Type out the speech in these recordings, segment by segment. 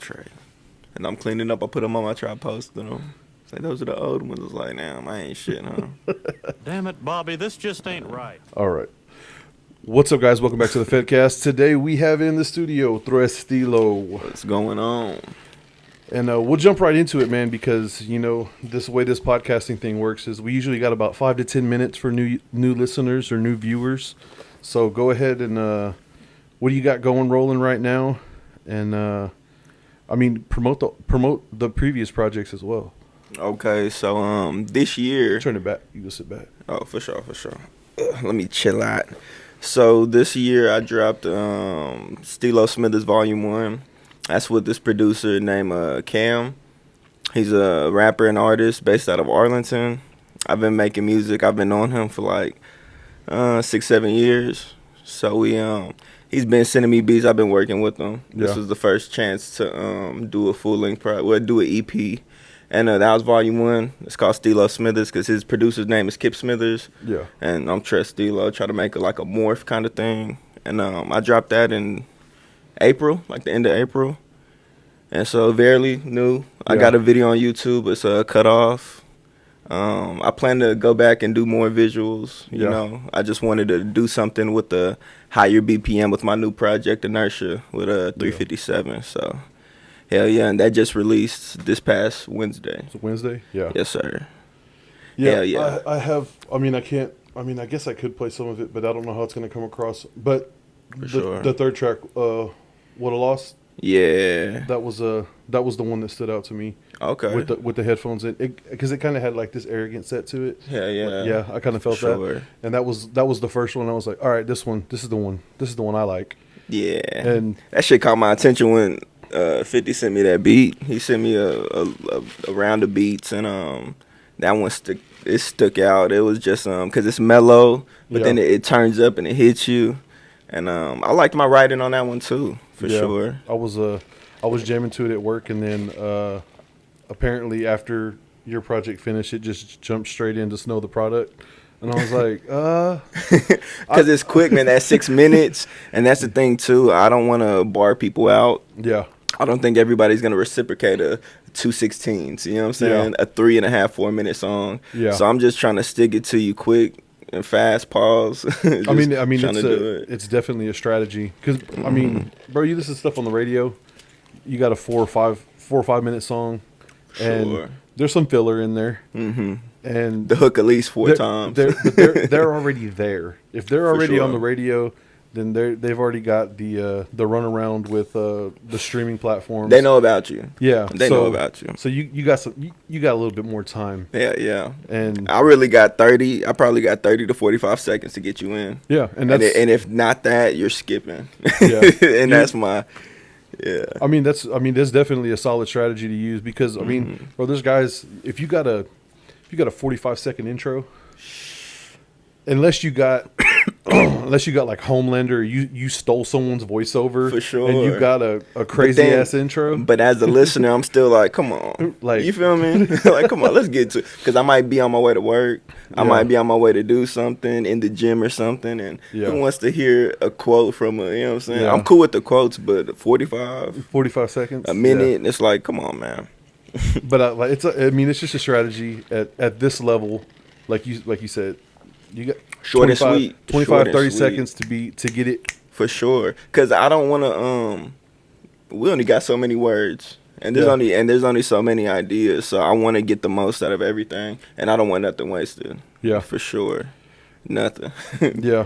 Trey. And I'm cleaning up. I put them on my trap, posting them. It's like, those are the old ones. It's like, damn, I ain't shit, huh? Damn it, Bobby, this just ain't right. All right. What's up, guys? Welcome back to the Fedcast. Today we have in the studio Steelo. What's going on? And we'll jump right into it, man, because, you know, this way this podcasting thing works is we usually got about 5 to 10 minutes for new listeners or new viewers. So go ahead and what do you got rolling right now? And, promote the previous projects as well. Okay, so this year... Turn it back. You go sit back. Oh, for sure. Let me chill out. So this year I dropped Steelo Smithers Volume 1. That's with this producer named Cam. He's a rapper and artist based out of Arlington. I've been making music. I've been on him for like 6-7 years. So he's been sending me beats. I've been working with him. Yeah. This was the first chance to do a full-length project, do an EP. And that was Volume 1. It's called Steelo Smithers because his producer's name is Kip Smithers. Yeah. And I'm Trey Steelo. Try to make it like a morph kind of thing. And I dropped that in April, like the end of April. And so barely new. I got a video on YouTube. It's cut off. I plan to go back and do more visuals. You know, I just wanted to do something with the higher BPM with my new project, Inertia, with a 357. So, hell yeah. And that just released this past Wednesday. It's Wednesday? Yeah. Yes, sir. Yeah, yeah. I guess I could play some of it, but I don't know how it's going to come across. But the third track, What a Loss. Yeah. That was the one that stood out to me. Okay. With the headphones in, because it kind of had like this arrogant set to it. Yeah. I kind of felt that. And that was the first one. I was like, all right, this is the one I like. Yeah. And that shit caught my attention when 50 sent me that beat. He sent me a round of beats, and that one stuck out. It was just because it's mellow, but then it turns up and it hits you. And I liked my writing on that one too, for sure. I was jamming to it at work, and then apparently after your project finished, it just jumped straight into Snow the Product. And I was like, because it's quick, man. That's 6 minutes, and that's the thing too. I don't want to bar people out. Yeah. I don't think everybody's gonna reciprocate a 2/16. You know what I'm saying? A 3.5, 4 minute song. Yeah. So I'm just trying to stick it to you quick and fast. Pause. I mean, it's definitely a strategy. Because I mean, bro, you listen to stuff on the radio. You got a 4 or 5 minute song, and there's some filler in there. Mm-hmm. And the hook at least 4 times. They're already there. If they're already on the radio, then they've already got the runaround with the streaming platforms. They know about you. Yeah, they know about you. So you got a little bit more time. Yeah. And I really got 30. I probably got 30 to 45 seconds to get you in. Yeah, and if not that, you're skipping. Yeah, and that's my. Yeah. I mean that's definitely a solid strategy to use because I mean, bro, there's guys if you got a 45-second intro, unless you got like Homelander, you stole someone's voiceover for sure, and you got a crazy ass intro. But as a listener, I'm still like, come on, like you feel me? Like, come on, let's get to it. Because I might be on my way to work, I might be on my way to do something in the gym or something, and who wants to hear a quote from you know what I'm saying? Yeah. I'm cool with the quotes, but 45 seconds, a minute, it's like, come on, man. But it's just a strategy at this level, like you said, you got short and sweet, 25, 30 seconds to get it for sure. Because I don't want to. We only got so many words, and there's only so many ideas. So I want to get the most out of everything, and I don't want nothing wasted. Yeah, for sure, nothing. Yeah,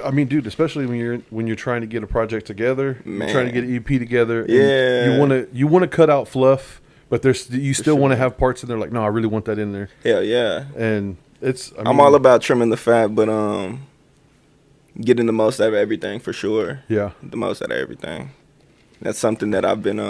I mean, dude, especially when you're trying to get a project together, you're trying to get an EP together. Yeah, you want to cut out fluff. But you still want to have parts in there like, no, I really want that in there. Hell yeah. And I'm all about trimming the fat, but getting the most out of everything for sure. Yeah. The most out of everything. That's something that I've been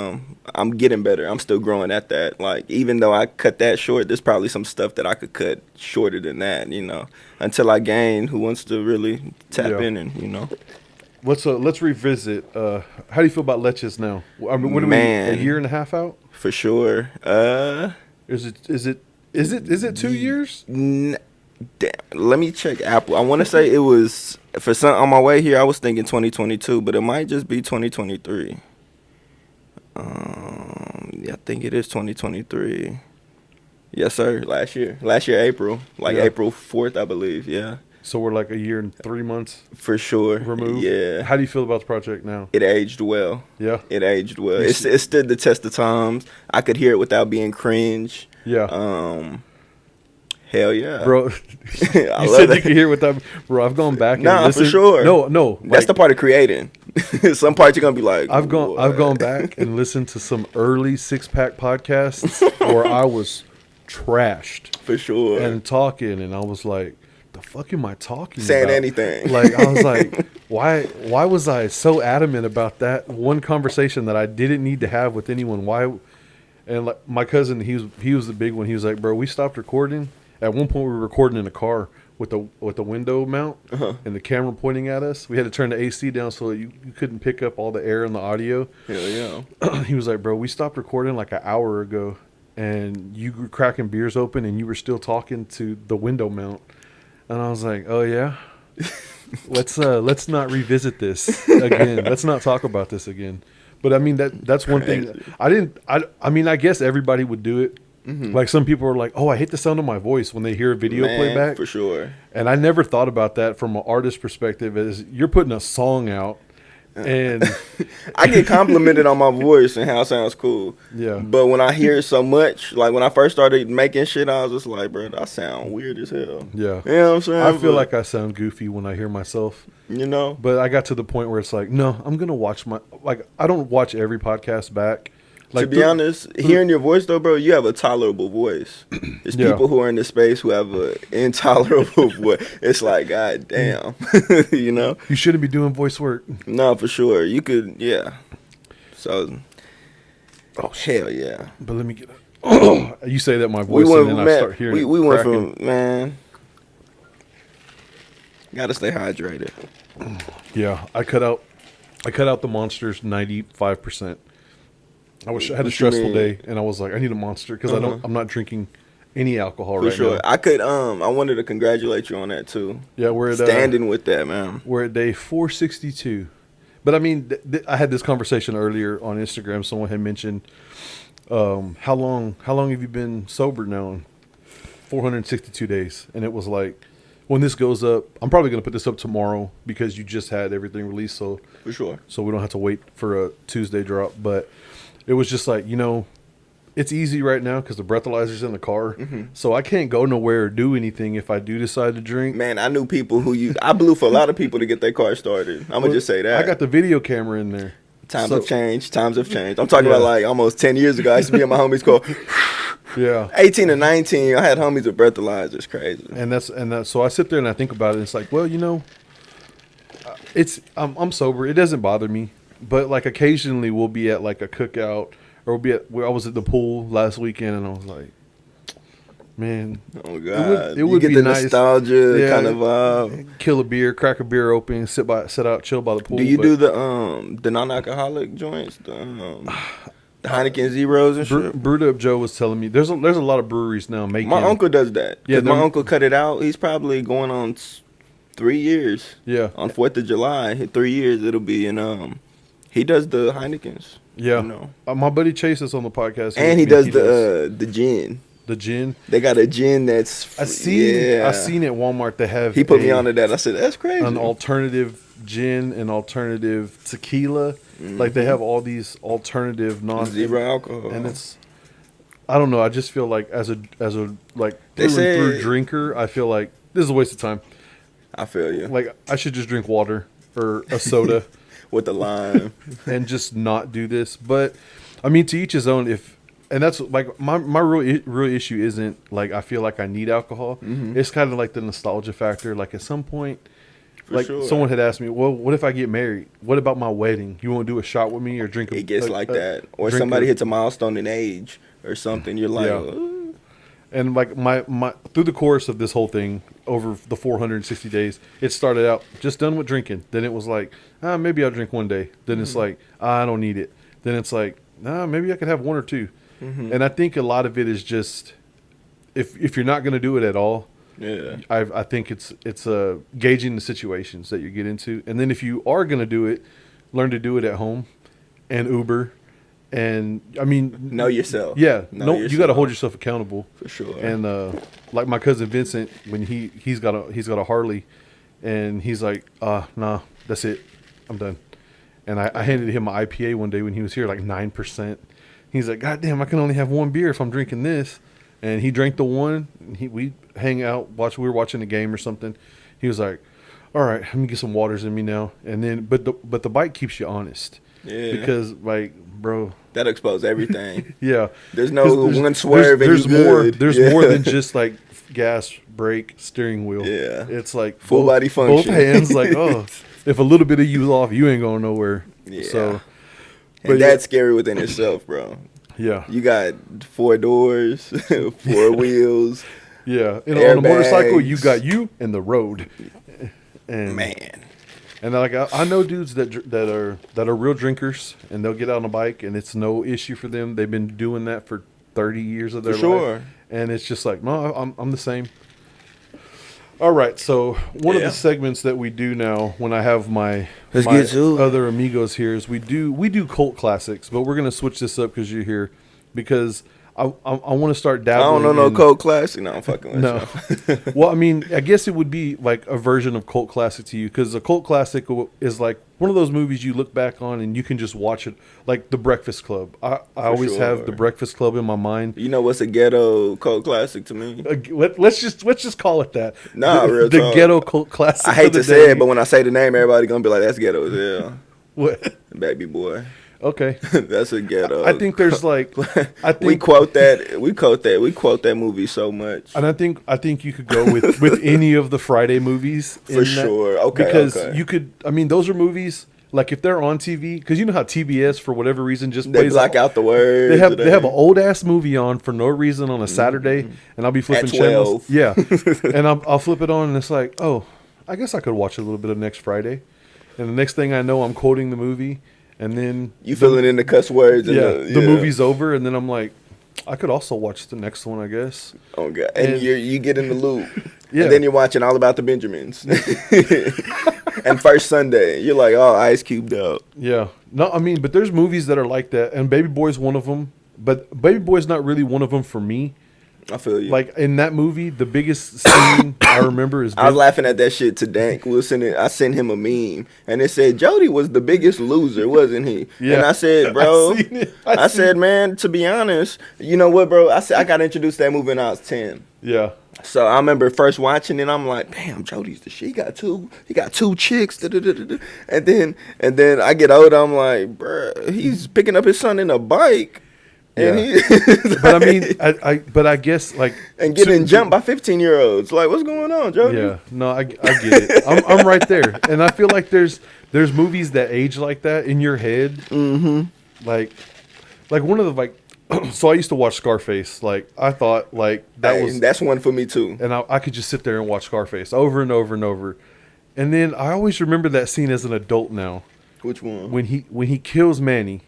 I'm getting better. I'm still growing at that. Like even though I cut that short, there's probably some stuff that I could cut shorter than that, you know. Until I gain who wants to really tap in and, you know. Let's revisit. How do you feel about Leches now? I mean, what are we a year and a half out? For sure. Is it 2 years? Damn. Let me check Apple. I want to say it was on my way here. I was thinking 2022, but it might just be 2023. I think it is 2023. Yes, sir. Last year, April, like Yeah. April 4th, I believe. Yeah, So we're like a year and 3 months for sure. removed. Yeah, How do you feel about the project now? it aged well. Yeah. It aged well. You It s- stood the test of times. I could hear it without being cringe. Yeah. Hell yeah, Bro, I you love said it. you could hear without. Bro, I've gone back and Nah, listened. for sure. No. That's the like, part of creating. Some parts you're gonna be like, I've gone "What?" back and listened to some early Six Pack podcasts where I was trashed for sure. and talking, and I was like, "The fuck am I talking Saying about?" anything. Like I was like, "Why was I so adamant about that one conversation that I didn't need to have with anyone? Why?" And like my cousin, he was the big one. He was like, "Bro, we stopped recording. At one point, we were recording in a car with the window mount and the camera pointing at us. We had to turn the AC down so that you couldn't pick up all the air and the audio." Hell yeah. He was like, "Bro, we stopped recording like an hour ago, and you were cracking beers open, and you were still talking to the window mount." And I was like, "Oh yeah, let's not revisit this again. Let's not talk about this again." But I mean that's one thing I mean I guess everybody would do it. Like some people are like, "Oh, I hate the sound of my voice" when they hear a video Man, playback. for sure. And I never thought about that from an artist perspective. As you're putting a song out, and I get complimented on my voice and how it sounds cool. Yeah. But when I hear it so much, like when I first started making shit, I was just like, bro, I sound weird as hell. yeah, You know what I'm saying? I feel But, like I sound goofy when I hear myself. you know, But I got to the point where it's like, no, I'm gonna watch I don't watch every podcast back. Like to be honest, hearing your voice though, bro, you have a tolerable voice. There's Yeah. people who are in the space who have an intolerable voice. It's like, god damn, you know? you shouldn't be doing voice work. No, for sure. You could, yeah. So, hell yeah. But let me get it. You say that my voice, and then I start hearing we went cracking. from, man, gotta stay hydrated. Yeah, I cut out the monsters 95%. I had a What you stressful mean? day, and I was like, I need a monster because I'm not drinking any alcohol For right sure. now. I wanted to congratulate you on that too. Yeah, we're at Standing with that, man. we're at day 462. But I mean, I had this conversation earlier on Instagram. Someone had mentioned, how long have you been sober now? 462 days, and it was like, when this goes up, I'm probably gonna put this up tomorrow because you just had everything released, so For sure. we don't have to wait for a Tuesday drop. But it was just like, it's easy right now because the breathalyzer's in the car, so I can't go nowhere or do anything if I do decide to drink. Man, I knew people I blew for a lot of people to get their car started. I'm gonna just say that. I got the video camera in there. Times so- have changed. Times have changed. I'm talking Yeah. about like almost 10 years ago. I used to be in my homies' car. Yeah. 18 and 19, I had homies with breathalyzers. Crazy. And that's so I sit there and I think about it. And it's like, well, I'm sober. It doesn't bother me, but like occasionally we'll be at like a cookout or I was at the pool last weekend and I was like, man, Oh God, it would you get be the nice. nostalgia Yeah. kind of vibe. Kill a beer, crack a beer open, sit out, chill by the pool. Do you but do the non-alcoholic joints, the Heineken Zeros and shit? Brewed Up Joe was telling me there's a lot of breweries now making. My uncle does that. Yeah, Yeah, my they're- uncle cut it out. He's probably going on 3 years. Yeah. On 4th of July, in 3 years it'll be in. He does the Heinekens. Yeah. You know. My buddy Chase is on the podcast. And he does the gin. the gin. They got a gin that's. I seen at Walmart they have. He put me onto that. I said that's crazy. An alternative gin and alternative tequila. Like they have all these alternative Zero alcohol. and it's. I don't know. I just feel like as a like They through and through say- drinker, I feel like this is a waste of time. I feel you. Like I should just drink water or a soda With the lime. and just not do this. But I mean, to each his own. And that's like my real issue isn't like I feel like I need alcohol. It's kind of like the nostalgia factor. Like at some point, like sure. someone had asked me, well, what if I get married? What about my wedding? You won't do a shot with me or drink? It gets like that. Or drink somebody a- hits a milestone in age or something. You're like, Yeah. "Ooh." And like my through the course of this whole thing over the 460 days, it started out just done with drinking. Then it was like, maybe I'll drink one day. Then it's like, I don't need it. Then it's like, maybe I could have one or two. And I think a lot of it is just if you're not going to do it at all, Yeah. I think it's gauging the situations that you get into, and then if you are going to do it, learn to do it at home, and Uber, And I mean, Know yourself. Yeah, Know no, you got to yourself. hold yourself accountable For sure. And like my cousin Vincent, when he's got a Harley, and he's like, nah, that's it, I'm done. And I handed him an IPA one day when he was here, like 9%. He's like, God damn, I can only have one beer if I'm drinking this. And he drank the one. And we hang out, we were watching a game or something. He was like, all right, let me get some waters in me now. And then, but the bike keeps you honest. Yeah. Because like, bro, That'll expose everything. yeah. There's no one swerve There's and you more. good. There's Yeah. more than just like gas, brake, steering wheel. Yeah. It's like Full body function. Both hands, like, oh, if a little bit of you's off, you ain't going nowhere. Yeah. So, And that's scary within itself, bro. yeah, You got 4 doors, 4 wheels. yeah. And on a motorcycle, Airbags. you got you and the road. And Man. And like I know dudes that are real drinkers, and they'll get out on a bike, and it's no issue for them. They've been doing that for 30 years of their sure. life, and it's just like, no, I'm the same. All right, so one of Yeah. the segments that we do now, when I have my Let's get to it. other amigos here, is we do cult classics, but we're gonna switch this up because you're here, because I want to start I dabbling. don't know no in- cult classic. No, I'm fucking with No. you. Well, I mean, I guess it would be like a version of cult classic to you, because a cult classic is like one of those movies you look back on and you can just watch it, like The Breakfast Club. I always have sure. The Breakfast Club in my mind. You know what's a ghetto cult classic to me? Let's just call it that. Nah, real the talk. ghetto cult classic. I hate of the to say day. it, but when I say the name, everybody gonna be like, "That's ghetto as hell." What? Baby boy. Okay. That's a ghetto. I think there's like, I think we quote that movie so much. And I think you could go with any of the Friday movies For sure. Okay, because okay. you could. I mean, those are movies like if they're on TV, because you know how TBS for whatever reason just They plays black out the words. They have an old ass movie on for no reason on a Saturday, and I'll be flipping At channels. 12. Yeah, and I'll flip it on, and it's like, oh, I guess I could watch a little bit of next Friday, and the next thing I know, I'm quoting the movie, and then You filling in the cuss words. And the movie's over, and then I'm like, I could also watch the next one, I guess. Oh god! And and- you get in the loop. Yeah. And then you're watching All About the Benjamins. And First Sunday, you're like, oh, Ice Cubed up. Yeah. No, I mean, but there's movies that are like that, and Baby Boy's one of them. But Baby Boy's not really one of them for me. I feel you. Like in that movie, the biggest scene I remember is I was laughing at that shit to Dank. I sent him a meme, and it said Jody was the biggest loser, wasn't he? Yeah. And I said, bro, I seen it. I said, man, to be honest, you know what, bro? I said I got introduced to that movie when I was 10. Yeah. So I remember first watching it. I'm like, damn, Jody's the shit. He got two chicks. Da-da-da-da-da. And then I get older. I'm like, bruh, he's picking up his son in a bike, and Yeah. But I mean, I guess like and getting jumped by 15-year-olds. Like, what's going on, Jody? Yeah, no, I get it. I'm right there, and I feel like there's movies that age like that in your head. Mm-hmm. Like one of the like. So I used to watch Scarface. Like I thought, like That's one for me too. and I could just sit there and watch Scarface over and over and over. And then I always remember that scene as an adult now Which one? when he kills Manny.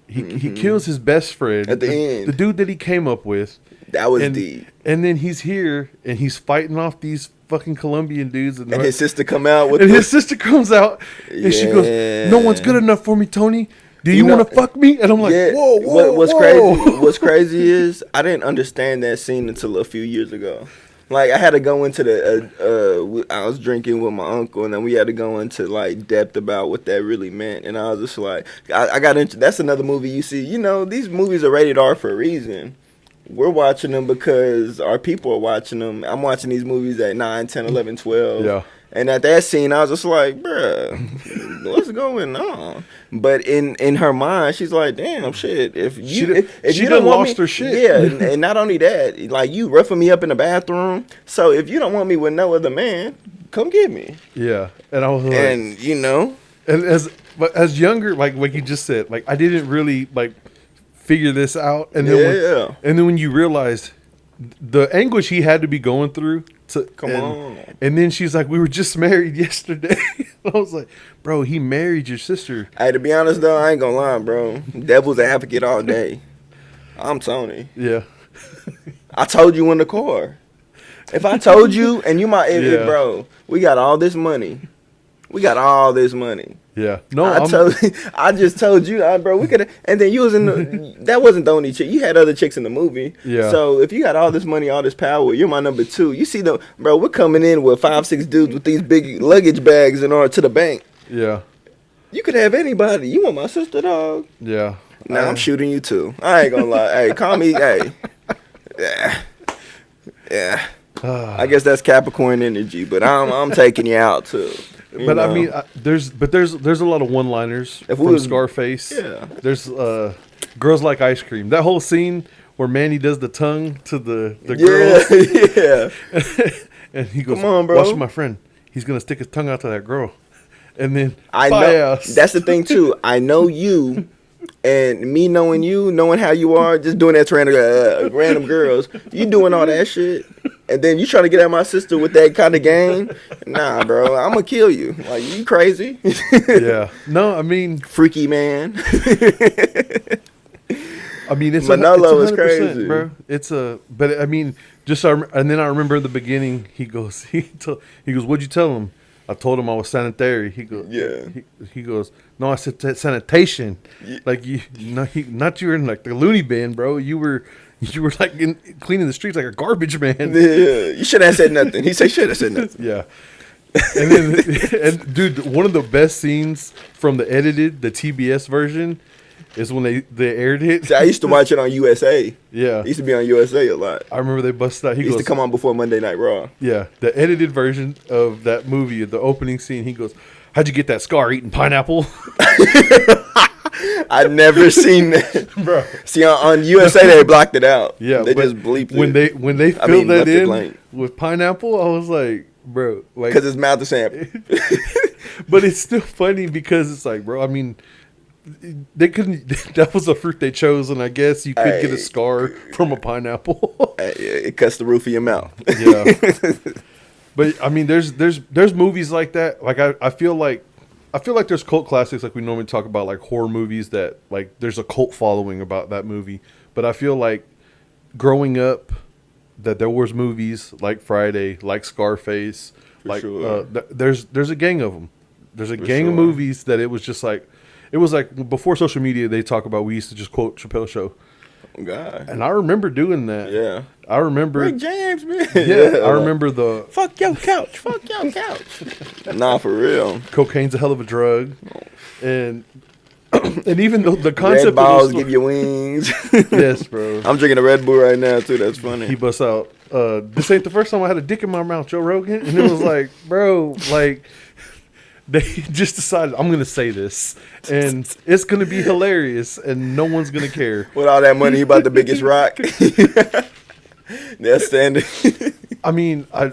He kills his best friend At the end. the dude that he came up with. That was And, deep. and then he's here and he's fighting off these fucking Colombian dudes. And his sister come out with and his sister comes out and she goes, "No one's good enough for me, Tony. Do you know- want to fuck me?" And I'm like, Yeah. whoa, What's whoa. crazy? What's crazy is I didn't understand that scene until a few years ago. Like I had to go into I was drinking with my uncle, and then we had to go into like depth about what that really meant. And I was just like, I got into. That's another movie you see. You know, these movies are rated R for a reason. We're watching them because our people are watching them. I'm watching these movies at 9, 10, 11, 12. Yeah. And at that scene, I was just like, bruh, what's going on? But in her mind, she's like, damn, shit. If She you done don't want lost me, her shit. yeah. And not only that, like you roughing me up in the bathroom. So if you don't want me with no other man, come get me. Yeah, and I was like, And you know, and as younger, like you just said, like I didn't really like figure this out, and then Yeah. and then when you realized the anguish he had to be going through. Come on. And then she's like, "We were just married yesterday." I was like, "Bro, he married your sister." hey, to be honest though, I ain't gonna lie, bro. Devil's advocate all day. I'm Tony. Yeah, I told you in the car. If I told you and you Yeah. bro, we got all this money. We got all this money. Yeah. No, I just told you, bro. We could, and then you was in the. That wasn't the only chick. You had other chicks in the movie. Yeah. So if you got all this money, all this power, you're my number 2. You see the bro. We're coming in with 5-6 dudes with these big luggage bags in order to the bank. Yeah. You could have anybody. You want my sister, dog? Yeah. Nah, I'm shooting you too. I ain't gonna lie. Hey, call me. Hey. Yeah. I guess that's Capricorn energy, but I'm taking you out too. But know? I mean, there's a lot of one-liners from Scarface. Yeah. There's Girls Like Ice Cream. That whole scene where Manny does the tongue to the girl. Yeah. And he goes, "Come on, bro. Watch my friend. He's gonna stick his tongue out to that girl." And then I know that's the thing too. I know you, and me knowing you, knowing how you are, just doing that to random girls. You doing all that shit, and then you trying to get at my sister with that kind of game. Nah, bro, I'm gonna kill you. Like, you crazy? Yeah. No, I mean, freaky man. I mean, Manolo is crazy, bro. But I mean, and then I remember in the beginning, he goes, "What'd you tell him?" I told him I was sanitary. He goes, yeah. He goes, "No, I said sanitation." Yeah. Like not you were in like the loony bin, bro. You were like cleaning the streets like a garbage man. Yeah, you shouldn't have said nothing. He said, "Should have said nothing." Yeah. And then, dude, one of the best scenes from the TBS version is when they aired it. See, I used to watch it on USA. Yeah. It used to be on USA a lot. I remember they busted out. He used to come on before Monday Night Raw. Yeah. The edited version of that movie, the opening scene, he goes, "How'd you get that scar eating pineapple?" I'd never seen that. Bro. See, on USA, they blocked it out. Yeah. They just bleeped it. When they filled that in with pineapple, I was like, bro. Like, because his mouth is sample. But it's still funny because it's like, bro, I mean, they couldn't. That was a fruit they chose, and I guess you could get a scar from a pineapple. It cuts the roof of your mouth. Yeah. But I mean, there's movies like that. Like I feel like there's cult classics like we normally talk about, like horror movies that like there's a cult following about that movie. But I feel like growing up, that there was movies like Friday, like Scarface, sure. There's a gang of them. There's a gang of movies that it was just like. It was like before social media, they talk about we used to just quote Chappelle Show. God. And I remember doing that. Yeah. I remember. Rick James, man. Yeah. I remember the. Fuck your couch. Fuck your couch. Nah, for real. Cocaine's a hell of a drug. And even though the concept Red balls of give you wings. Yes, bro. I'm drinking a Red Bull right now, too. That's funny. He busts out. This ain't the first time I had a dick in my mouth, Joe Rogan. And it was like, bro, like. They just decided, I'm going to say this, and it's going to be hilarious, and no one's going to care. With all that money, he bought the biggest rock. They're standing. I mean, I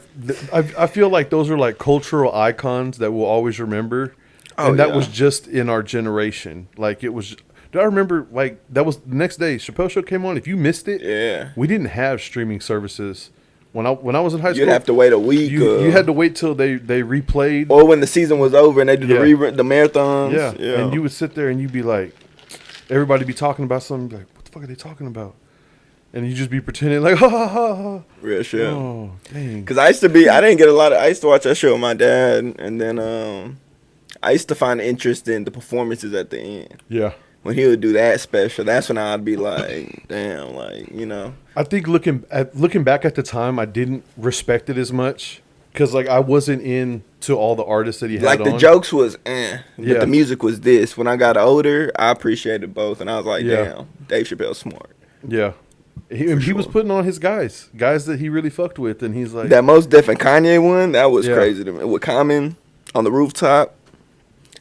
feel like those are like cultural icons that we'll always remember. Oh, and that was just in our generation. Like, it was... Do I remember, like, that was the next day, Chappelle Show came on. If you missed it, yeah, we didn't have streaming services. When I was in high school, you'd have to wait a week. You had to wait till they replayed, or when the season was over and they did the marathons. Yeah, and you would sit there and you'd be like, everybody be talking about something, like, what the fuck are they talking about? And you just be pretending like, ha ha ha ha. Real shit. Oh, dang. Because I didn't get a lot of. I used to watch that show with my dad, and then I used to find interest in the performances at the end. Yeah. When he would do that special, that's when I'd be like, damn, like, you know. I think looking back at the time, I didn't respect it as much because like I wasn't into all the artists that he had. Like the jokes was, but the music was this. When I got older, I appreciated both, and I was like, damn, Dave Chappelle's smart. Yeah, he was putting on his guys that he really fucked with, and he's like that Most Def and Kanye one. That was crazy to me. With Common on the rooftop.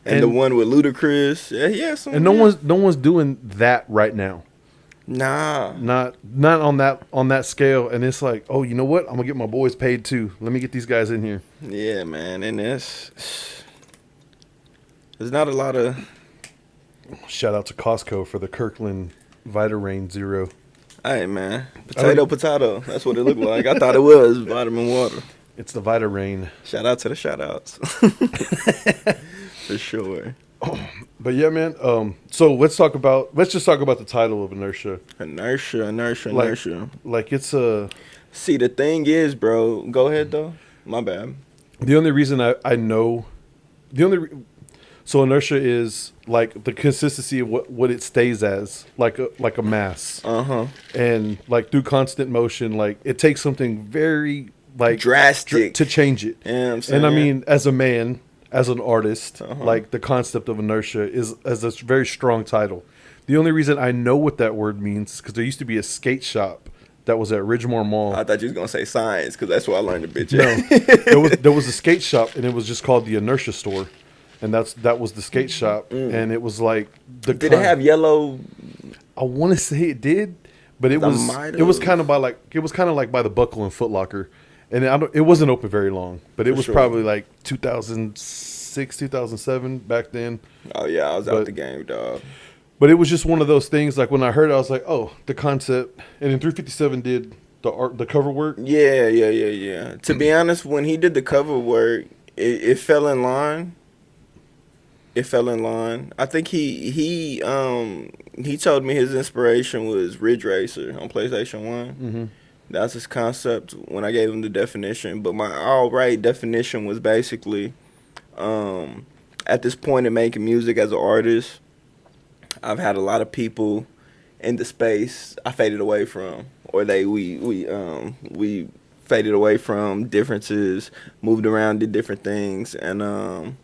And the one with Ludacris, and no one's doing that right now. Nah, not on that scale. And it's like, oh, you know what? I'm gonna get my boys paid too. Let me get these guys in here. Yeah, man. And there's not a lot of. Shout out to Costco for the Kirkland Vitarain Zero. Hey, man, potato. That's what it looked like. I thought it was vitamin water. It's the Vitarain. Shout out to the shout outs. For sure. But yeah, man. So let's just talk about the title of Inertia. Inertia. Like it's a. See, the thing is, bro. Go ahead though. My bad. The only reason I know, So inertia is like the consistency of what it stays as, like a mass, and like through constant motion, like it takes something very like Drastic. to change it. You know what I'm And I saying? mean, as a man, as an artist, like the concept of inertia is as a very strong title. The only reason I know what that word means because there used to be a skate shop that was at Ridgemore Mall. I thought you was gonna say science because that's where I learned the bitch. No, there was a skate shop and it was just called the Inertia Store, and that was the skate shop, and it was like the. Did it have yellow? I want to say it did, but it was kind of by the Buckle and Foot Locker, and it wasn't open very long, but it was probably like 2006, 2007 back then. Oh yeah, I was out the game, dog. But it was just one of those things. Like when I heard it, I was like, "Oh, the concept." And then 357 did the cover work. Yeah. To be honest, when he did the cover work, it fell in line. It fell in line. I think he told me his inspiration was Ridge Racer on PlayStation 1. Mm-hmm. That's his concept when I gave him the definition. But my all-right definition was basically, at this point in making music as an artist, I've had a lot of people in the space I faded away from, or we faded away from, differences, moved around, did different things, and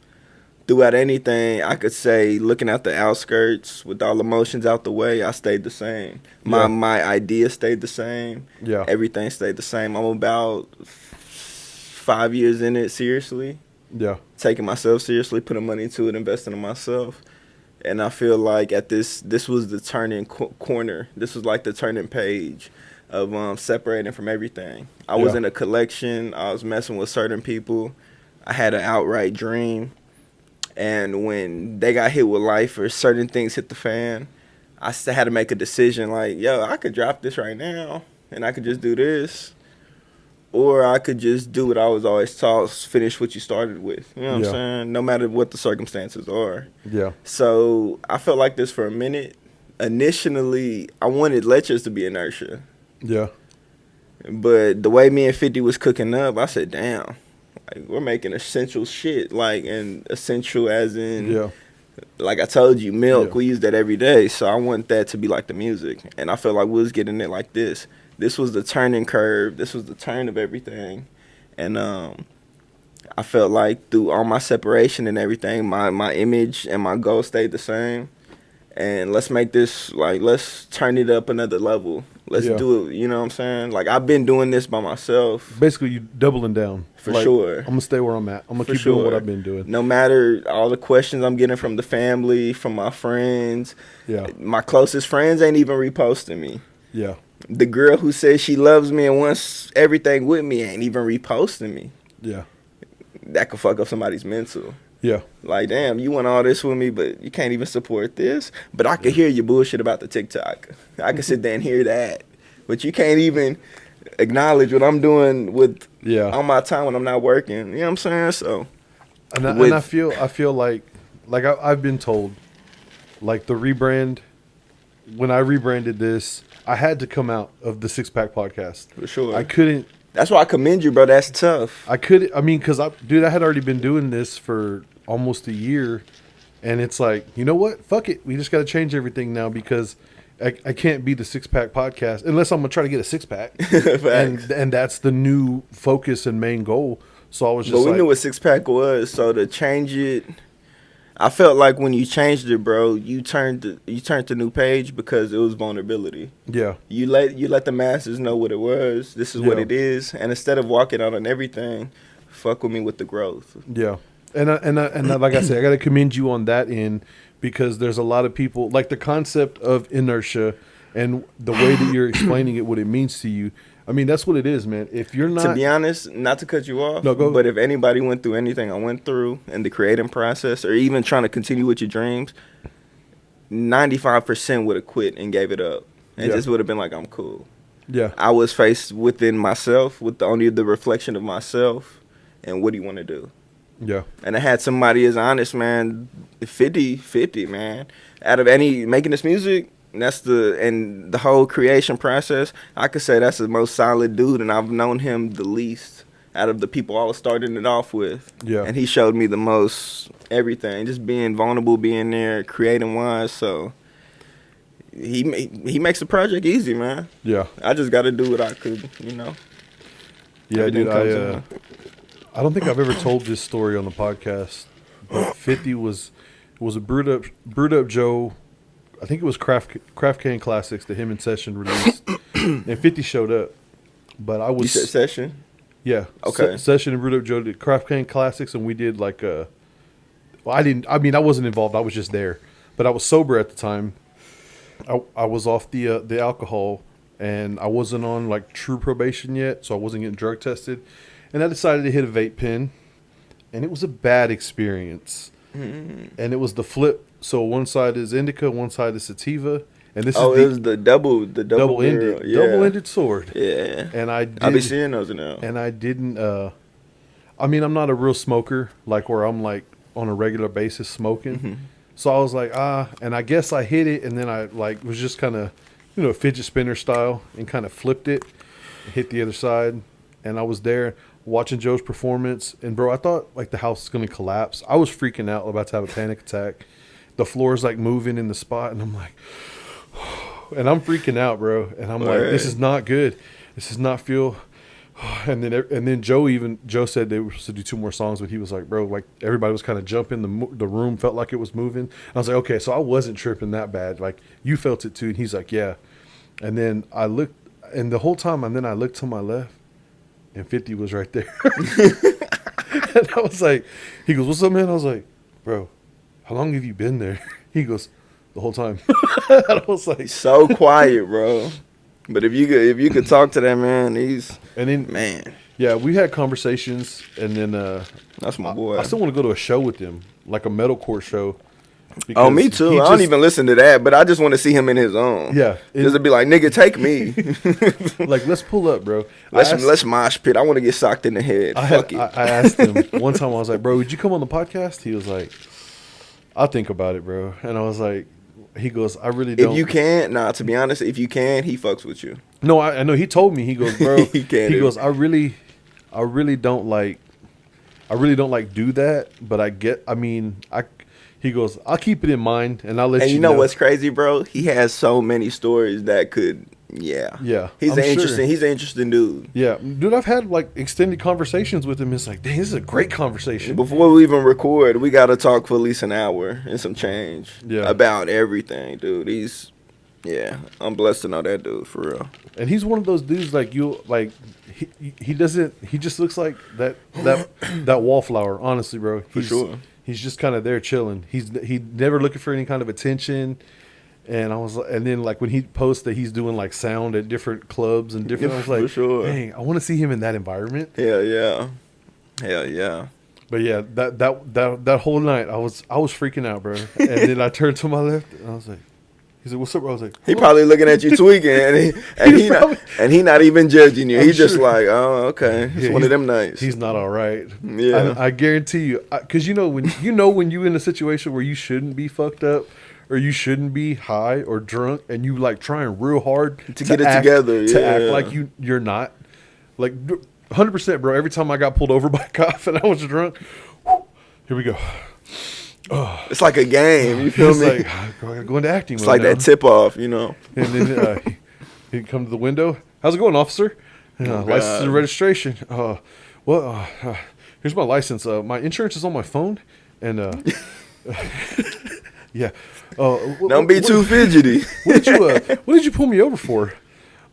throughout anything, I could say, looking at the outskirts with all emotions out the way, I stayed the same. My idea stayed the same. Yeah, everything stayed the same. I'm about 5 years in it seriously. Yeah, taking myself seriously, putting money into it, investing in myself. And I feel like at this was the turning corner. This was like the turning page of separating from everything. I was in a collection. I was messing with certain people. I had an outright dream. And when they got hit with life or certain things hit the fan, I still had to make a decision like, yo, I could drop this right now and I could just do this. Or I could just do what I was always taught, finish what you started with. You know what I'm saying? No matter what the circumstances are. Yeah. So I felt like this for a minute. Initially, I wanted Lectures to be Inertia. Yeah. But the way me and 50 was cooking up, I said, damn, like, we're making essential shit. Like, and essential as in, like I told you, milk. Yeah. We use that every day. So I want that to be like the music. And I felt like we was getting it like this. This was the turning curve. This was the turn of everything. And I felt like through all my separation and everything, my image and my goal stayed the same. And let's make this, like, let's turn it up another level. Let's do it, you know what I'm saying? Like, I've been doing this by myself. Basically, you doubling down. For sure. I'm going to stay where I'm at. I'm going to keep doing what I've been doing. No matter all the questions I'm getting from the family, from my friends. Yeah. My closest friends ain't even reposting me. Yeah. The girl who says she loves me and wants everything with me ain't even reposting me. Yeah. That could fuck up somebody's mental. Yeah. Like, damn, you want all this with me, but you can't even support this. But I could hear your bullshit about the TikTok. I could sit there and hear that. But you can't even acknowledge what I'm doing with on my time when I'm not working. You know what I'm saying? So, and I feel like I've been told, like the rebrand, when I rebranded this, I had to come out of the Six Pack podcast. For sure. I couldn't. That's why I commend you, bro. That's tough. I mean, because I had already been doing this for almost a year. And it's like, you know what? Fuck it. We just got to change everything now because I can't be the Six Pack podcast unless I'm going to try to get a six pack. and that's the new focus and main goal. So I was just we knew what Six Pack was. So to change it, I felt like when you changed it, bro, you turned the new page because it was vulnerability. Yeah. You let the masses know what it was. This is what it is. And instead of walking out on everything, fuck with me with the growth. Yeah. And like I said, I got to commend you on that end because there's a lot of people, like the concept of inertia and the way that you're explaining it, what it means to you. I mean, that's what it is, man. If you're not... To be honest, not to cut you off, no, go. But if anybody went through anything I went through in the creating process or even trying to continue with your dreams, 95% would have quit and gave it up. And just would have been like, I'm cool. Yeah. I was faced within myself with only the reflection of myself and what do you want to do? Yeah. And I had somebody as honest, man, 50-50, man. Out of any making this music, and the whole creation process, I could say that's the most solid dude, and I've known him the least out of the people I was starting it off with. Yeah. And he showed me the most everything, just being vulnerable, being there, creating wise. So he makes the project easy, man. Yeah. I just got to do what I could, you know. Yeah, Everything dude. comes in. I don't think I've ever told this story on the podcast, but 50 was a brewed up Joe. I think it was Craft Can Classics that him and Session released, and 50 showed up. But I was You said session? yeah, Okay. Session and Brewed Up Joe did Craft Can Classics, and we did like a. Well, I wasn't involved. I was just there, but I was sober at the time. I was off the alcohol, and I wasn't on like true probation yet, so I wasn't getting drug tested, and I decided to hit a vape pen, and it was a bad experience. And it was the flip. So one side is indica, one side is sativa, and this It was the double-ended. double-ended sword. Yeah. And I be seeing those now. and I didn't. I mean, I'm not a real smoker, like where I'm like on a regular basis smoking. Mm-hmm. So I was like, and I guess I hit it, and then I like was just kind of, fidget spinner style, and kind of flipped it, hit the other side, and I was there watching Joe's performance, and bro, I thought like the house was gonna collapse. I was freaking out, about to have a panic attack. The floor's like moving in the spot, and I'm like, and I'm freaking out, bro, and I'm like, this is not good. This does not feel. And then Joe said they were supposed to do 2 more songs, but he was like, bro, like everybody was kind of jumping. The room felt like it was moving. And I was like, okay, so I wasn't tripping that bad. Like you felt it too. And he's like, yeah. And then I looked, and the whole time, and then I looked to my left, and 50 was right there. And I was like, he goes, what's up, man? I was like, bro, how long have you been there? He goes, the whole time. And I was like, So quiet, bro. But if you could talk to that man, man. Yeah, we had conversations, and then That's my boy. I still want to go to a show with him, like a metalcore show. Oh, me too. I don't even listen to that, but I just want to see him in his own. Yeah, just to be like, nigga, take me. Like, let's pull up, bro. Let's mosh pit. I want to get socked in the head. Fuck it. I asked him one time. I was like, bro, would you come on the podcast? He was like, I'll think about it, bro. And I was like, he goes, I really don't. If you can, to be honest, if you can, he fucks with you. No, I know. He told me. He goes, bro. He can't. He goes, I really don't like do that. But he goes, I'll keep it in mind, and I'll let you know. And you know what's crazy, bro? He has so many stories that could, yeah. He's an interesting dude. Yeah, dude, I've had like extended conversations with him. It's like, dang, this is a great conversation. Before we even record, we got to talk for at least an hour and some change. Yeah. About everything, dude. I'm blessed to know that dude, for real. And he's one of those dudes like he just looks like that wallflower, honestly, bro. For sure. He's just kind of there chilling. He's never looking for any kind of attention. And then like when he posts that he's doing like sound at different clubs and different, I was like, for sure. Dang, I want to see him in that environment. Hell yeah. But yeah, that whole night I was freaking out, bro. And then I turned to my left and I was like, he said, what's up, bro? I was like, he probably looking at you tweaking, and he not even judging you. He's just like, oh, okay, it's one of them nights. He's not all right. Yeah, I guarantee you, because when you're in a situation where you shouldn't be fucked up, or you shouldn't be high or drunk, and you like trying real hard to get it together, to act like you're not, like 100%, bro. Every time I got pulled over by a cop and I was drunk, here we go. It's like a game, you feel me? Like, I gotta go into acting. It's like that tip off, you know. And then he'd come to the window. How's it going, officer? License and registration. Here's my license. My insurance is on my phone, and yeah. Don't be too fidgety. What did you pull me over for?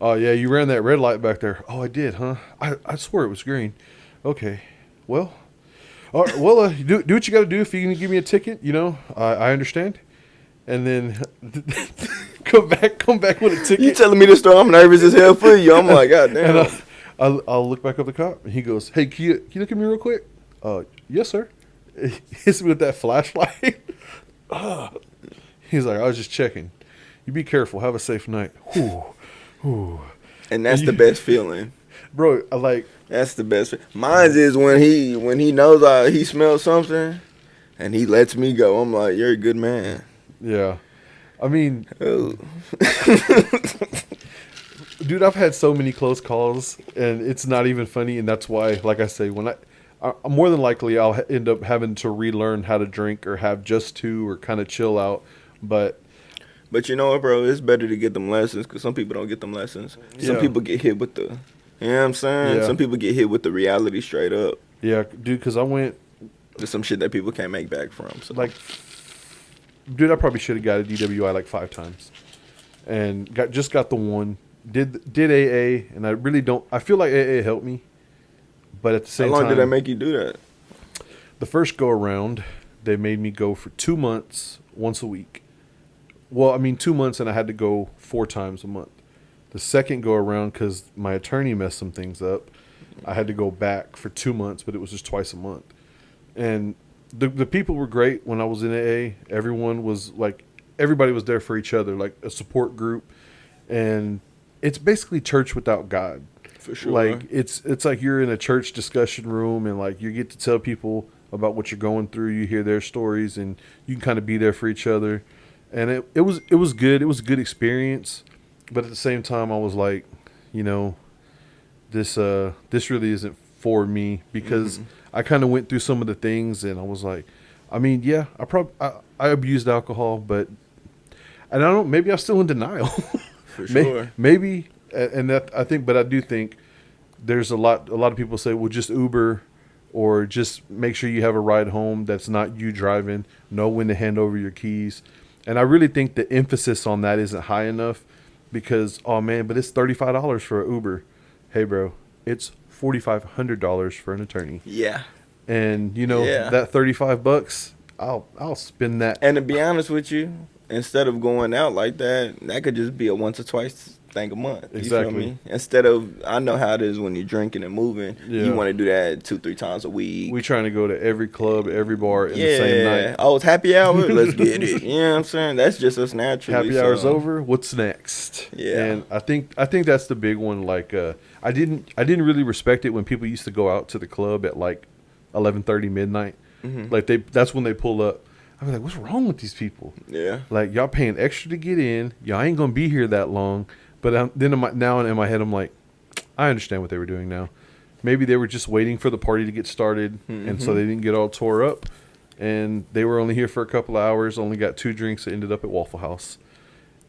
Yeah, you ran that red light back there. Oh, I did, huh? I swear it was green. Okay, well. All right, well, do what you got to do if you're going to give me a ticket. I understand. And then come back with a ticket. You telling me this story? I'm nervous as hell for you. I'm like, God damn. And I'll look back up the cop, and he goes, "Hey, can you look at me real quick?" Yes, sir. He hits me with that flashlight. He's like, "I was just checking. You be careful. Have a safe night." Whew. And that's the best feeling, bro. That's the best. Mine is when he knows he smells something, and he lets me go. I'm like, you're a good man. Yeah, I mean, Dude, I've had so many close calls, and it's not even funny. And that's why, like I say, more than likely I'll end up having to relearn how to drink or have just two or kind of chill out. But But you know what, bro? It's better to get them lessons because some people don't get them lessons. Some Yeah. people get hit with the, you know what I'm saying? Yeah. Some people get hit with the reality straight up. yeah, dude, because I went There's some shit that people can't make back from. So. like, dude, I probably should have got a DWI like 5 times, and got the one. Did AA, and I really don't. I feel like AA helped me, but at the how same long time, did that make you do that? the first go around, they made me go for 2 months, once a week. Well, I mean 2 months, and I had to go 4 times a month. The second go around, because my attorney messed some things up, I had to go back for 2 months, but it was just twice a month. And the people were great when I was in AA. Everyone was like, everybody was there for each other, like a support group. And it's basically church without God. For sure. Like it's like you're in a church discussion room, and like you get to tell people about what you're going through. You hear their stories, and you can kind of be there for each other. And it was good. It was a good experience. But at the same time, I was like, you know, this really isn't for me, because I kind of went through some of the things, and I was like, I mean, yeah, I abused alcohol, but, and I don't, maybe I'm still in denial. For sure. Maybe, and that I think, but I do think there's a lot of people say, well, just Uber, or just make sure you have a ride home that's not you driving, know when to hand over your keys. And I really think the emphasis on that isn't high enough, because, oh man, but it's $35 for an Uber. Hey bro, it's $4,500 for an attorney. Yeah. And you know, Yeah. that $35, I'll spend that. And to be honest with you, instead of going out like that, that could just be a once or twice thing a month. You Exactly. feel me? Instead of, I know how it is when you're drinking and moving. Yeah. You want to do that 2-3 times a week. We trying to go to every club, every bar in the same night. Oh, it's happy hour? Let's get it. You know what I'm saying? That's just us naturally. Happy hour's over. What's next? Yeah. And I think that's the big one. Like, I didn't really respect it when people used to go out to the club at like 11:30 midnight. Mm-hmm. Like that's when they pull up. I was like, what's wrong with these people? Yeah. Like, y'all paying extra to get in. Y'all ain't gonna be here that long. But then now in my head, I'm like, I understand what they were doing now. Maybe they were just waiting for the party to get started, and so they didn't get all tore up. And they were only here for a couple of hours, only got 2 drinks, that ended up at Waffle House.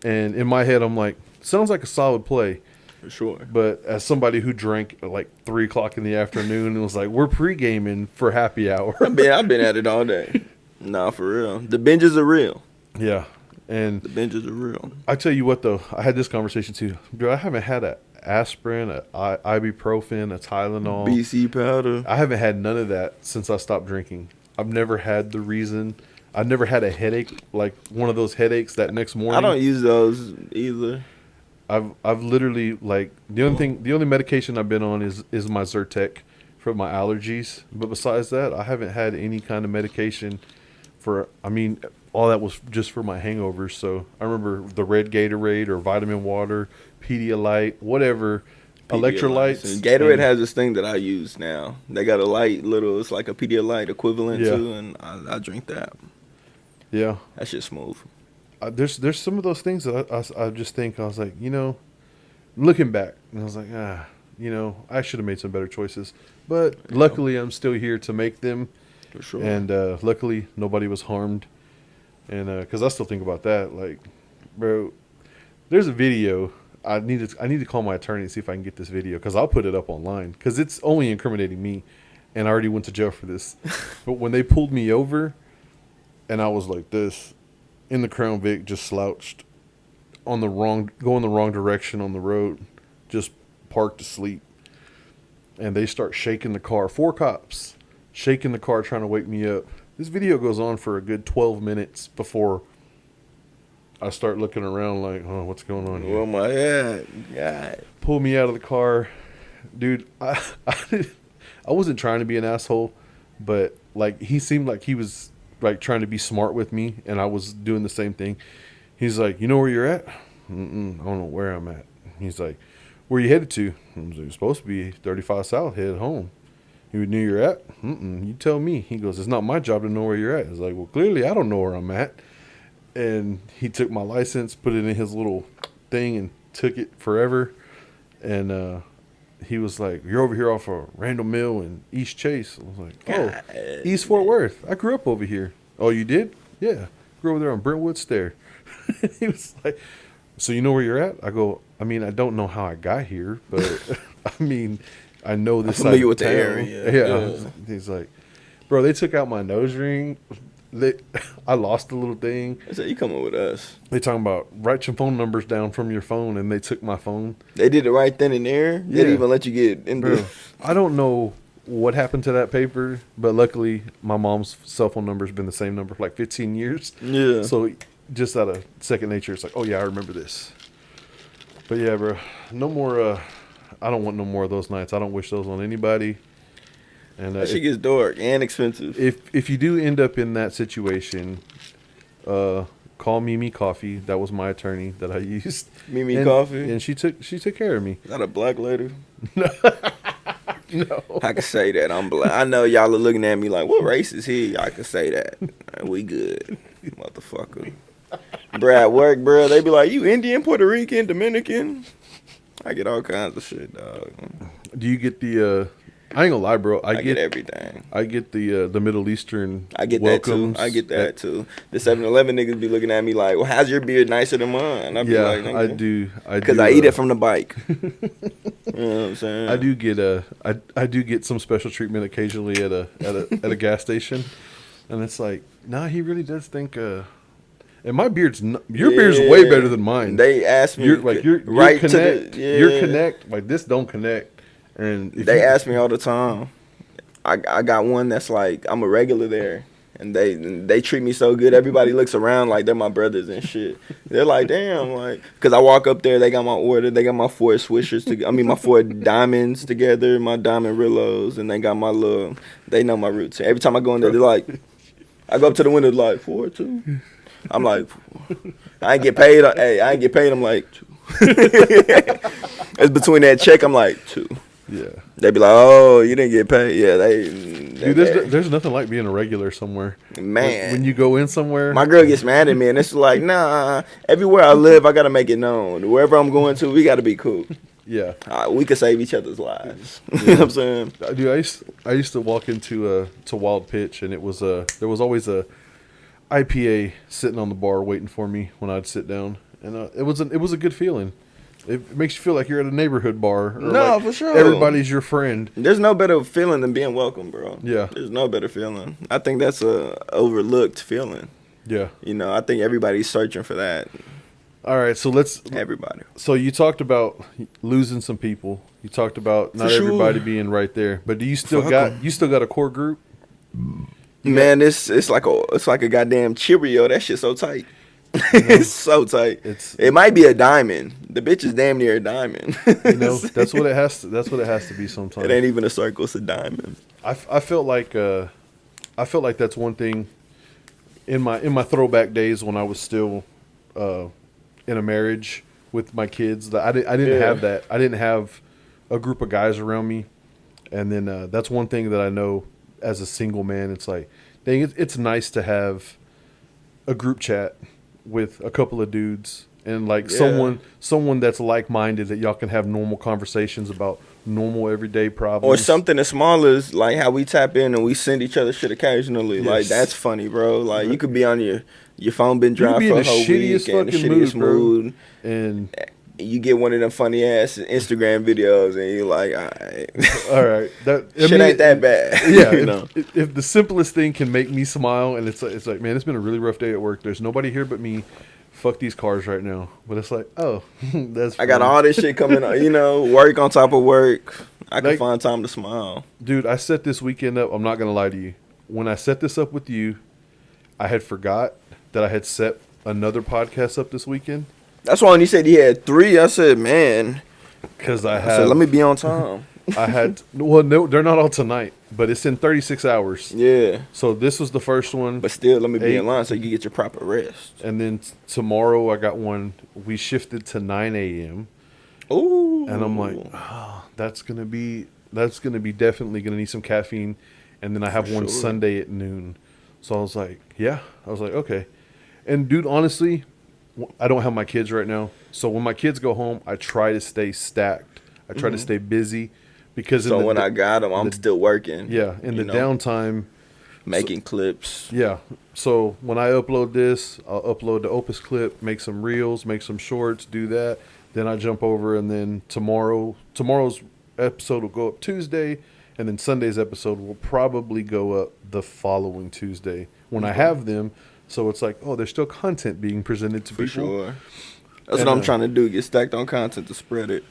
And in my head, I'm like, sounds like a solid play. For sure. But as somebody who drank at like 3 o'clock in the afternoon and was like, we're pre-gaming for happy hour. I've been at it all day. Nah, for real. The binges are real. Yeah. And The binges are real. I tell you what, though, I had this conversation too. Dude, I haven't had an aspirin, a ibuprofen, a Tylenol. BC powder. I haven't had none of that since I stopped drinking. I've never had the reason. I've never had a headache, like one of those headaches that next morning. I don't use those either. I've literally, like, the only medication I've been on is my Zyrtec for my allergies. But besides that, I haven't had any kind of medication for, I mean, all that was just for my hangovers. So I remember the red Gatorade or vitamin water, Pedialyte, whatever, electrolytes. And Gatorade and- has this thing that I use now. They got a light little, it's like a Pedialyte equivalent Yeah. to, and I drink that. Yeah. That shit's smooth. There's some of those things that I just think, I was like, you know, looking back, and I was like, you know, I should have made some better choices. But luckily, I'm still here to make them. For sure. And luckily, nobody was harmed. And because I still think about that, like, bro, there's a video. I need to call my attorney and see if I can get this video, because I'll put it up online, because it's only incriminating me, and I already went to jail for this. But when they pulled me over, and I was like this, in the Crown Vic, just slouched, going the wrong direction on the road, just parked asleep, and they start shaking the car. 4 cops shaking the car, trying to wake me up. This video goes on for a good 12 minutes before I start looking around like, oh, what's going on here? Oh my God. Pull me out of the car. Dude, I wasn't trying to be an asshole, but like, he seemed like he was like trying to be smart with me, and I was doing the same thing. He's like, you know where you're at? I don't know where I'm at. He's like, where you headed to? I was like, you're supposed to be 35 South, headed home. You knew you're at? You tell me. He goes, it's not my job to know where you're at. I was like, well, clearly I don't know where I'm at. And he took my license, put it in his little thing, and took it forever. and he was like, "You're over here off of Randall Mill and East Chase." I was like, "Oh, God. East Fort Worth. I grew up over here." "Oh, you did?" "Yeah, grew over there on Brentwood Stair." He was like, "So you know where you're at?" I go, "I mean, I don't know how I got here, but I mean, I know this I'm side familiar of with the town." area. Yeah. He's like, "Bro, they took out my nose ring. I lost the little thing. I said, you coming with us? They talking about write your phone numbers down from your phone, and they took my phone." They did it right then and there. They didn't Yeah. even let you get in Bro, the. I don't know what happened to that paper, but luckily my mom's cell phone number's been the same number for like 15 years. Yeah. So just out of second nature, it's like, oh yeah, I remember this. But yeah, bro, no more. I don't want no more of those nights. I don't wish those on anybody. And That shit gets dark and expensive. if you do end up in that situation, call Mimi Coffee. That was my attorney that I used. Mimi Coffee? and she took care of me. Is that a black lady? No, I can say that. I'm black. I know y'all are looking at me like, what race is he? I can say that. We good. Motherfucker. Bruh, at work, bruh, they be like, you Indian, Puerto Rican, Dominican? I get all kinds of shit, dog. do you get the? I ain't gonna lie, bro. I get everything. I get the Middle Eastern. I get welcomes. that too. I get that too. The 7-Eleven niggas be looking at me like, well, how's your beard nicer than mine? I be Yeah, like, I do. Because I eat it from the bike. You know what I'm saying? I do get I do get some special treatment occasionally at a gas station, and it's like, nah, he really does think. And my beard's your beard's way better than mine. They asked me, You're right connect. to the, Your connect like this don't connect, and if They you- ask me all the time. I got one that's like, I'm a regular there. And they treat me so good. Everybody looks around like they're my brothers and shit. They're like, damn, like, because I walk up there, they got my order. They got my 4 swishers, my 4 diamonds together, my diamond Rillos, and they got my little, they know my routine. Every time I go in there, they're like, I go up to the window, like, 4, 2. I'm like, I ain't get paid. Hey, I ain't get paid. I'm like, 2. It's between that check, I'm like, 2. yeah, They be like, oh, you didn't get paid. Yeah, dude, there's nothing like being a regular somewhere. man. When you go in somewhere, My girl gets mad at me, and it's like, nah, everywhere I live, I got to make it known. Wherever I'm going to, we got to be cool. yeah, We could save each other's lives. You know what I'm saying? dude, I used to walk into to Wild Pitch, and it was there was always a IPA sitting on the bar waiting for me when I'd sit down, and it was a good feeling. It makes you feel like you're at a neighborhood bar. Or No, like for sure. Everybody's your friend. There's no better feeling than being welcome, bro. Yeah. There's no better feeling. I think that's a overlooked feeling. Yeah. You know, I think everybody's searching for that. All right, so Everybody. So you talked about losing some people. You talked about not sure. everybody being right there, but do you still Fuck got 'em. you still got a core group? Man, it's like a goddamn Cheerio. That shit's so tight. It's so tight. It might be a diamond. The bitch is damn near a diamond. You know, that's what it has to. That's what it has to be sometimes. It ain't even a circle. It's a diamond. I felt like that's one thing in my throwback days when I was still in a marriage with my kids. That I didn't have that. I didn't have a group of guys around me, and then that's one thing that I know as a single man. It's like, dang, it's nice to have a group chat with a couple of dudes and like someone that's like-minded that y'all can have normal conversations about normal everyday problems Or something as small as like how we tap in and we send each other shit occasionally. Yes. Like that's funny, bro. Like you could be on your phone been dry be for in a the whole shittiest week and the fucking shittiest mood, mood. and You get one of them funny ass Instagram videos and you're like, all right, shit ain't that bad. Yeah, You know? if the simplest thing can make me smile, and it's like, man, it's been a really rough day at work. There's nobody here but me. Fuck these cars right now. But it's like, oh, that's I got fun. all this shit coming on, work on top of work. I can Like- find time to smile. Dude, I set this weekend up. I'm not gonna lie to you. When I set this up with you, I had forgot that I had set another podcast up this weekend That's why when you said he had 3, I said, man. because I I had. said, let me be on time. I had. Well, no, they're not all tonight, but it's in 36 hours. Yeah. So this was the first one. But still, let me be 8. in line so you can get your proper rest. And then tomorrow I got one. We shifted to 9 a.m. Ooh. and I'm like, oh, that's gonna be definitely gonna need some caffeine. And then I have one sure. Sunday at noon. So I was like, okay. And dude, honestly, I don't have my kids right now. So when my kids go home, I try to stay stacked I try to stay busy because So when I got them, I'm still working. Yeah, in the downtime, making clips. Yeah. So when I upload this, I'll upload the Opus clip, make some reels, make some shorts, do that. Then I jump over, and then tomorrow's episode will go up Tuesday, and then Sunday's episode will probably go up the following Tuesday when I have them. So it's like, oh, there's still content being presented to For people. sure. That's what I'm trying to do, get stacked on content to spread it.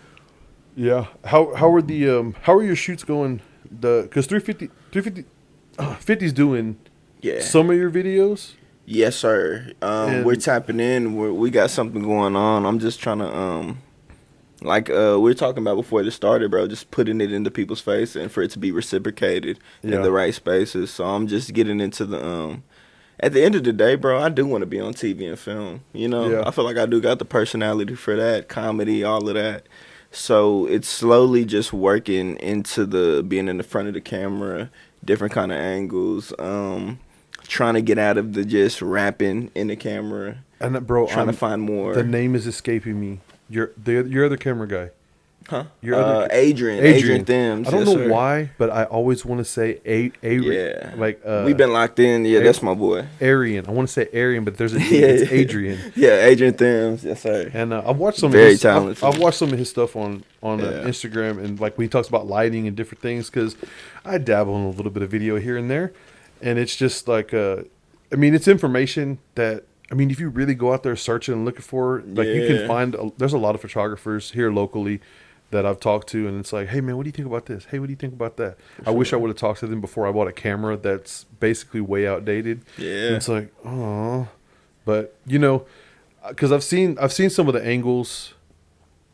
Yeah. How are your shoots going? Because 350's doing some of your videos. Yes, sir. We're tapping in. We got something going on. I'm just trying to we were talking about before this started, bro, just putting it into people's face and for it to be reciprocated in the right spaces. So I'm just getting into the at the end of the day, bro, I do want to be on TV and film. You know, I feel like I do got the personality for that, comedy, all of that. So it's slowly just working into the being in the front of the camera, different kind of angles, trying to get out of the just rapping in the camera. And bro, trying to find more. The name is escaping me. Your other camera guy. Huh? Adrian Thims. I don't know why, but I always want to say yeah. Like we've been locked in. Yeah, that's my boy. Arian. I want to say Arian, but there's it's Adrian. Yeah, Adrian Thims. Yes, sir. And I've watched some very talented. I've watched some of his stuff on Instagram, and like when he talks about lighting and different things, because I dabble in a little bit of video here and there, and it's just like I mean, it's information that. I mean, if you really go out there searching and looking for, like, you can find. There's a lot of photographers here locally that I've talked to, and it's like, hey man, what do you think about this? Hey, what do you think about that? I wish I would have talked to them before I bought a camera that's basically way outdated. Yeah, and it's like, oh, but you know, because I've seen some of the angles,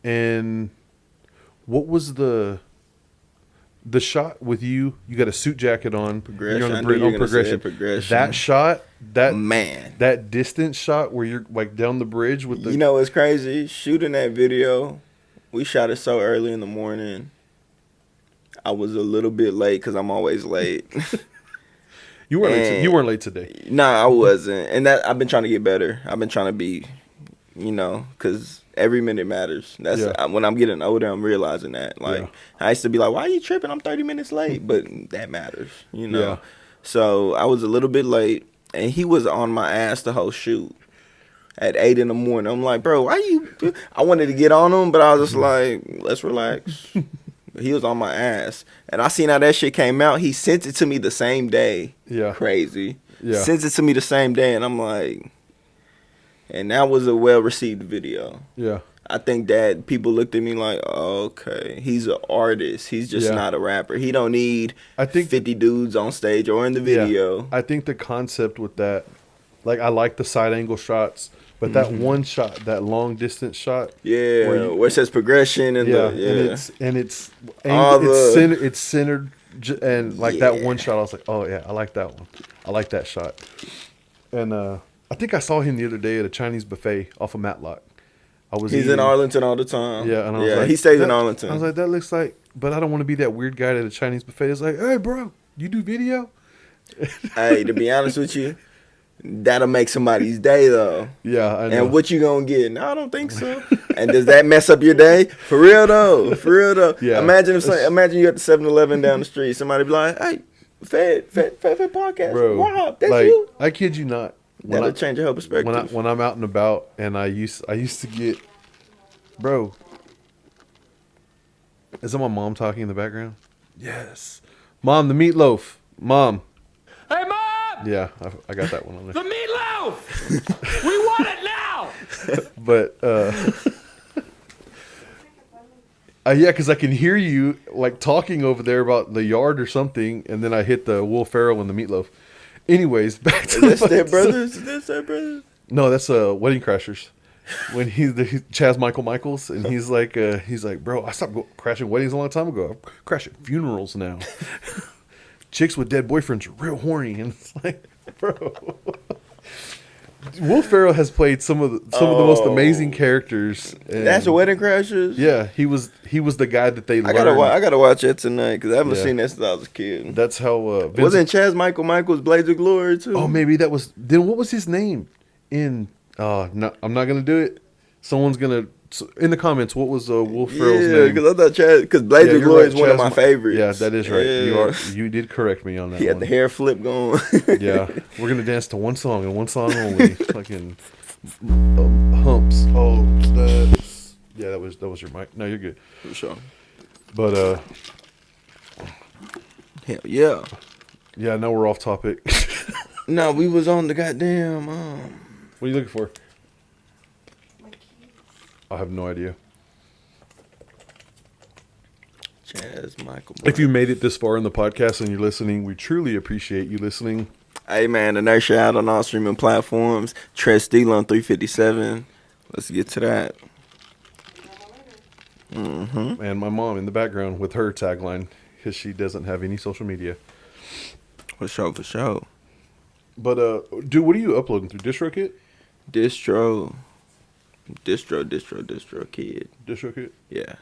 and what was the shot with you? You got a suit jacket on. Progression. You're on the progression. That shot, that distance shot where you're like down the bridge with the. You know what's crazy? Shooting that video, we shot it so early in the morning. I was a little bit late because I'm always late. You weren't late today. Nah, I wasn't, and that I've been trying to get better. I've been trying to be, because every minute matters. That's when I'm getting older, I'm realizing that. Like I used to be like, "Why are you tripping? I'm 30 minutes late," but that matters, Yeah. So I was a little bit late, and he was on my ass the whole shoot at 8 in the morning. I'm like, "Bro, why you?" I wanted to get on him, but I was just like, "Let's relax." He was on my ass, and I seen how that shit came out. He sent it to me the same day. Yeah, crazy. Yeah, sent it to me the same day, and I'm like. And that was a well-received video. Yeah. I think that people looked at me like, oh, okay, he's an artist. He's just not a rapper. He don't need 50 dudes on stage or in the video. Yeah. I think the concept with that, like I like the side angle shots, but that one shot, that long distance shot. Yeah, where it says progression and it's centered and like that one shot, I was like, oh yeah, I like that one. I like that shot. And I think I saw him the other day at a Chinese buffet off of Matlock. He's in Arlington all the time. Yeah, and I was like, he stays in Arlington. I was like, that looks like, but I don't want to be that weird guy at a Chinese buffet. It's like, hey, bro, you do video? Hey, to be honest with you, that'll make somebody's day though. Yeah, I know. And what you gonna get? No, I don't think so. And does that mess up your day? For real though. Yeah. Imagine you at the 7-Eleven down the street. Somebody be like, hey, Fed podcast. Bro, wow, that's like, you. I kid you not. That'll change your whole perspective. When I'm out and about, and I used to get, bro. Is that my mom talking in the background? Yes, Mom, the meatloaf, Mom. Hey, Mom. Yeah, I got that one on there. The meatloaf. We want it now. But yeah, because I can hear you like talking over there about the yard or something, and then I hit the Will Ferrell and the meatloaf. Anyways, back to Is that brothers? Is this their brothers? No, that's Wedding Crashers. When he's Chaz Michaels, and he's like, bro, I stopped crashing weddings a long time ago. I'm crashing funerals now. Chicks with dead boyfriends are real horny, and it's like, bro. Will Ferrell has played some of the most amazing characters. That's Wedding Crashers. Yeah, he was the guy that they. I gotta watch it tonight because I haven't seen that since I was a kid. That's how. Wasn't Chaz Michaels Blades of Glory too? Oh, maybe that was. Then what was his name in? No, I'm not gonna do it. Someone's gonna So in the comments, what was Will Ferrell's Yeah, name? because I thought Chaz, because Blaze of you're Glory right, is one of Chaz my Ma- favorites. Yeah, that is right. Yeah. You did correct me on that He had one. the hair flip going. Yeah, we're gonna dance to one song and one song only. Fucking humps. Oh, that was your mic. No, you're good. For sure. But Hell yeah. yeah, now we're off topic. No, we was on the goddamn. What are you looking for? I have no idea. Chaz Michael. If you made it this far in the podcast and you're listening, we truly appreciate you listening. Hey man, Inertia out on all streaming platforms. Steelo on 357. Let's get to that. And my mom in the background with her tagline because she doesn't have any social media. For sure. But dude, what are you uploading through DistroKid? Distro kid. DistroKid? Yeah.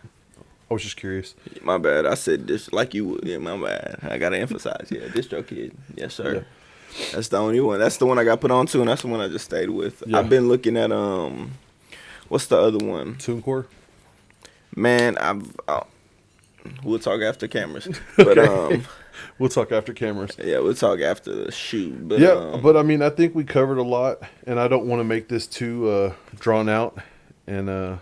I was just curious. My bad. I said this like you would. Yeah, my bad. I gotta emphasize. Yeah, Distro Kid. Yes, sir. Yeah. That's the only one. That's the one I got put on to, and that's the one I just stayed with. Yeah. I've been looking at what's the other one? TuneCore? Man, we'll talk after cameras. But We'll talk after cameras. yeah, we'll talk after the shoot. But Yeah, but I mean, I think we covered a lot, and I don't want to make this too drawn out. And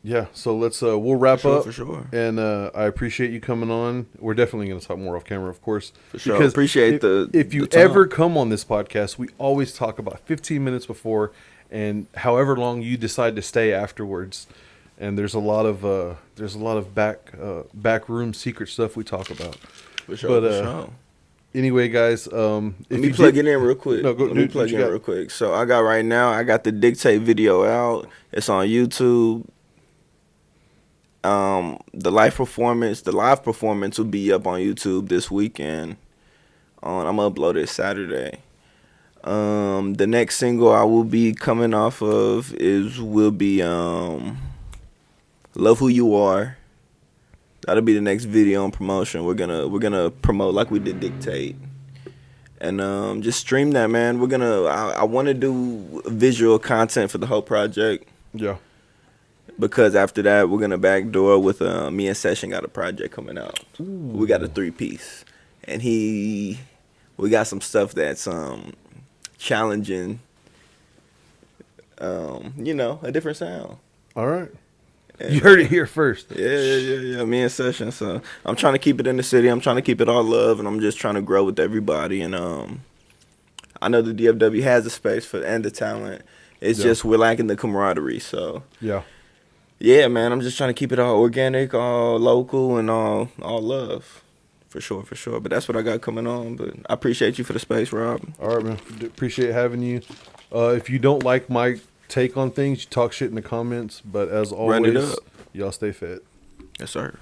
yeah, so let's we'll wrap up. for sure. And I appreciate you coming on. We're definitely going to talk more off camera, of course. For sure. Appreciate if you the time. ever come on this podcast, we always talk about 15 minutes before, and however long you decide to stay afterwards. And there's a lot of backroom secret stuff we talk about. For sure. But for sure. anyway, guys, Let me plug it in real quick. No, go, Let me dude, plug what it you in got? real quick. So I got the Dictate video out. It's on YouTube. The live performance will be up on YouTube this weekend. I'm gonna upload it Saturday. The next single I will be coming off of will be Love Who You Are. That'll be the next video and promotion. We're gonna promote like we did Dictate. And just stream that, man. I want to do visual content for the whole project. Yeah. Because after that, we're gonna backdoor with me and Session got a project coming out. Ooh. We got a 3-piece, and we got some stuff that's challenging. A different sound. All right. And, You heard it here first. Yeah. Me and Session. So I'm trying to keep it in the city. I'm trying to keep it all love, and I'm just trying to grow with everybody. And I know the DFW has the space and the talent. It's just we're lacking the camaraderie. So yeah, man. I'm just trying to keep it all organic, all local, and all love. For sure. But that's what I got coming on. But I appreciate you for the space, Rob. All right, man. Appreciate having you. If you don't like my take on things, you talk shit in the comments. But as always, Run it up. y'all stay fed. Yes, sir.